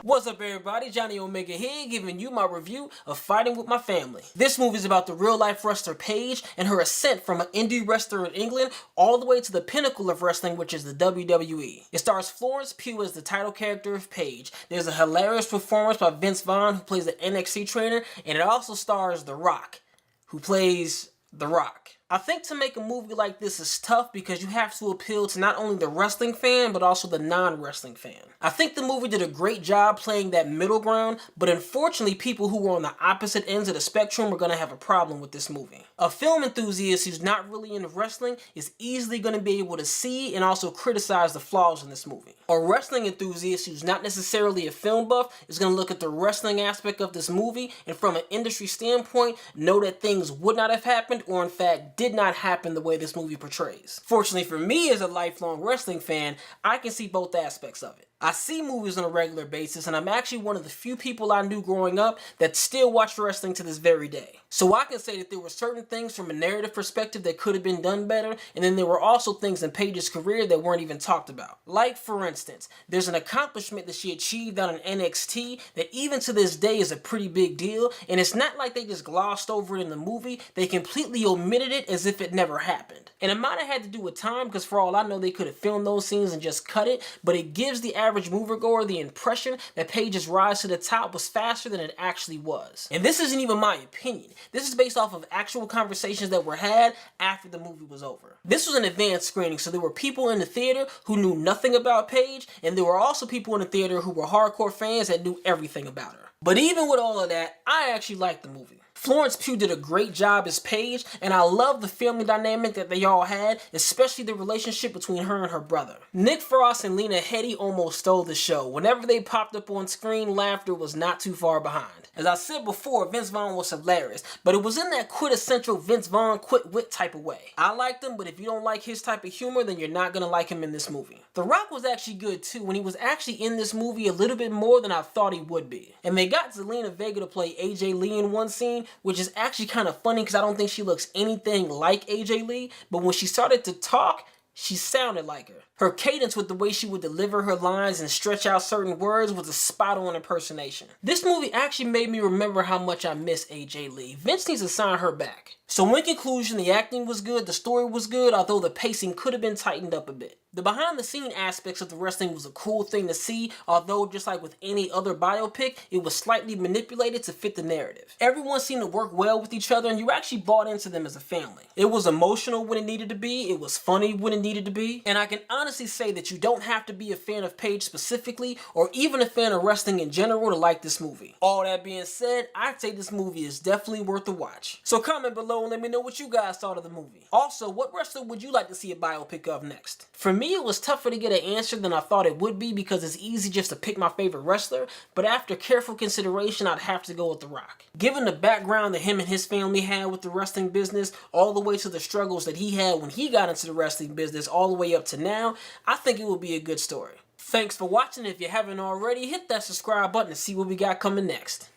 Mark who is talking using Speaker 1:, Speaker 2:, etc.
Speaker 1: What's up everybody, Johnny Omega here, giving you my review of Fighting With My Family. This movie is about the real life wrestler Paige and her ascent from an indie wrestler in England all the way to the pinnacle of wrestling, which is the WWE. It stars Florence Pugh as the title character of Paige. There's a hilarious performance by Vince Vaughn, who plays the NXT trainer, and it also stars The Rock, who plays The Rock. I think to make a movie like this is tough because you have to appeal to not only the wrestling fan, but also the non-wrestling fan. I think the movie did a great job playing that middle ground, but unfortunately people who were on the opposite ends of the spectrum are going to have a problem with this movie. A film enthusiast who's not really into wrestling is easily going to be able to see and also criticize the flaws in this movie. A wrestling enthusiast who's not necessarily a film buff is going to look at the wrestling aspect of this movie and from an industry standpoint know that things would not have happened or in fact did not happen the way this movie portrays. Fortunately for me as a lifelong wrestling fan, I can see both aspects of it. I see movies on a regular basis, and I'm actually one of the few people I knew growing up that still watch wrestling to this very day. So I can say that there were certain things from a narrative perspective that could have been done better, and then there were also things in Paige's career that weren't even talked about. Like, for instance, there's an accomplishment that she achieved on an NXT that even to this day is a pretty big deal, and it's not like they just glossed over it in the movie, they completely omitted it as if it never happened. And it might have had to do with time, because for all I know they could have filmed those scenes and just cut it, but it gives the average moviegoer the impression that Paige's rise to the top was faster than it actually was. And this isn't even my opinion. This is based off of actual conversations that were had after the movie was over. This was an advanced screening, so there were people in the theater who knew nothing about Paige, and there were also people in the theater who were hardcore fans that knew everything about her. But even with all of that, I actually liked the movie. Florence Pugh did a great job as Paige, and I love the family dynamic that they all had, especially the relationship between her and her brother. Nick Frost and Lena Headey almost stole the show. Whenever they popped up on screen, laughter was not too far behind. As I said before, Vince Vaughn was hilarious, but it was in that quintessential Vince Vaughn quick wit type of way. I liked him, but if you don't like his type of humor, then you're not gonna like him in this movie. The Rock was actually good too, and he was actually in this movie a little bit more than I thought he would be. And they got Zelina Vega to play AJ Lee in one scene, which is actually kind of funny because I don't think she looks anything like AJ Lee, but when she started to talk, she sounded like her. Her cadence with the way she would deliver her lines and stretch out certain words was a spot-on impersonation. This movie actually made me remember how much I miss AJ Lee. Vince needs to sign her back. So in conclusion, the acting was good, the story was good, although the pacing could have been tightened up a bit. The behind-the-scene aspects of the wrestling was a cool thing to see, although just like with any other biopic, it was slightly manipulated to fit the narrative. Everyone seemed to work well with each other, and you actually bought into them as a family. It was emotional when it needed to be, it was funny when it needed to be, and I can honestly say that you don't have to be a fan of Paige specifically, or even a fan of wrestling in general to like this movie. All that being said, I'd say this movie is definitely worth a watch. So comment below and let me know what you guys thought of the movie. Also, what wrestler would you like to see a biopic of next? For me, it was tougher to get an answer than I thought it would be because it's easy just to pick my favorite wrestler, but after careful consideration, I'd have to go with The Rock. Given the background that him and his family had with the wrestling business, all the way to the struggles that he had when he got into the wrestling business, all the way up to now, I think it would be a good story. Thanks for watching. If you haven't already, hit that subscribe button to see what we got coming next.